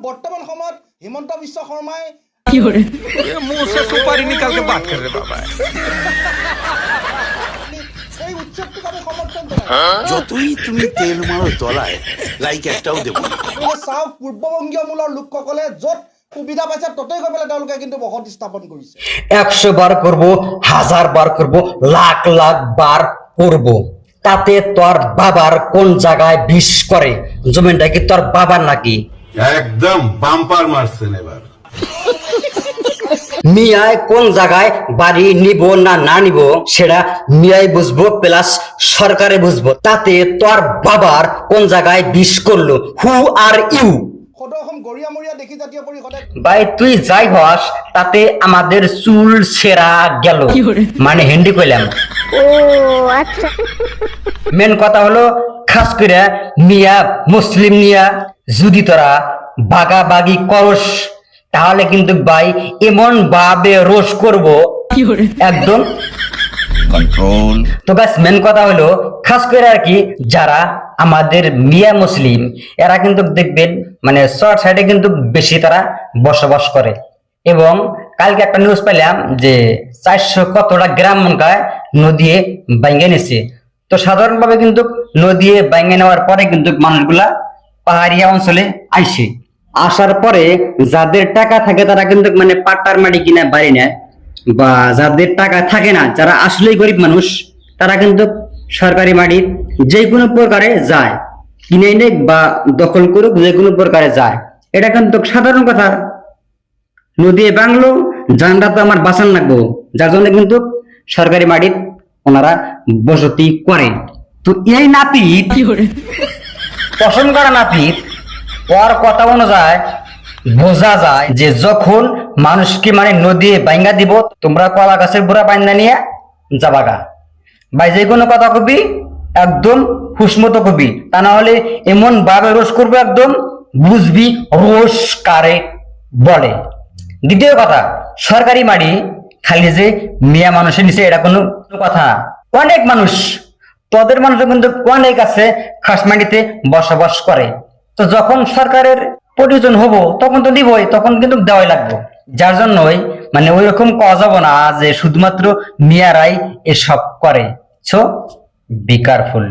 বর্তমান সময়ত হিমন্ত বিশ্ব শর্মাই কি হরে मुंह से सुपारी निकाल के बात कर रहे बाबा এই উৎসবটোক আমি সমৰ্থন জনাই যতই তুমি তেল মারো তলায় লাইক একটাও দেব না। চাওক পূৰ্ববংগীয় মূলৰ লোকসকলে য'ত সুবিধা পাইছে ততেই গৈ পেলাই তেওঁলোকে কিন্তু বসতি স্থাপন কৰিছে 100 বার করব, 1000 বার করব, লাখ লাখ বার করব, তাতে তোর বাবার কোন জায়গায় বিষ করে? জমিনটা কি তোর বাবার নাকি? একদম বাম্পার মারছেন এবার। মিয়ায় কোন জায়গায় বাড়ি নিব না না নিব সেটা মিয়াই বুঝবো, প্লাস সরকারে বুঝবো। তাতে তোর বাবার কোন জায়গায় বিষ করলো? হু আর ইউ? সদৌ অসম গৰিয়ামৰীয়া দেখি জাতীয় পৰিষদে ভাই তুই যাই হস, তাতে আমাদের চুল সেরা গেল, কি হরে? মানে হিন্দি কইলাম। ও আচ্ছা, মেন কথা হলো খাস করে মিয়া মুসলিম নিয়া যদি তোরা বাগাবাগি করস তাহলে কিন্তু ভাই এমন ভাবে রোষ করব কি হরে একদম কন্ট্রোল। তো ব্যাস মেন কথা হলো খাস করে আর কি যারা আমাদের মিয়া মুসলিম এরা কিন্তু দেখবেন মানে শর্ট সাইডে কিন্তু বেশি তারা বসবাস করে। এবং কালকে একটা নিউজ পেলাম যে 400 কতটা গ্রাম মনকায় নদী ভাঙ্গে নিছে। তো সাধারণভাবে কিন্তু নদী ভাঙ্গে নেওয়ার পরে কিন্তু মানুষগুলা পাহাড়িয়া অঞ্চলে আইসে, আসার পরে যাদের টাকা থাকে তারা কিন্তু মানে পাট্টার মাটি কিনা বাড়ি নেয়, বা যাদের টাকা থাকে না যারা আসলেই গরিব মানুষ তারা কিন্তু সরকারি মাটি যে কোনো প্রকারে যায়, কিনে নেক বা দখল করুক যে কোনো প্রকারে যায়। এটা কিন্তু সাধারণ কথা। নদী বাংলো জানটা তো আমার বাঁচান লাগবো, যার জন্য কিন্তু সরকারি মাটির ওনারা বসতি করে। তো এই নাপিত কি হরে পছন্দ করা নাপিত ওর কথা অনুযায়ী বোঝা যায় যে যখন মানুষকে মানে নদী বাইঙ্গা দিব তোমরা কলা গাছের বুড়া বাইন্দা নিয়ে যাবাগা। ভাই যে কোনো কথা কবি একদম হুসমতো কবি, তা না হলে এমন ভাবে রোষ করবে একদম বুঝবি রোষ কারে বলে। দ্বিতীয় কথা, সরকারি মাটি খালি যে মিয়া মানুষের নিচে এটা কোনো কথা না। অনেক মানুষ তোদের মানুষ কিন্তু অনেক আছে খাস মাটিতে বসবাস করে। তো যখন সরকারের প্রয়োজন হবো তখন তো দিবই, তখন কিন্তু দেওয়াই লাগবে। যার জন্যই মানে ওই রকম কওয়া যাব না যে শুধুমাত্র মিয়ারাই এসব করে। So be careful.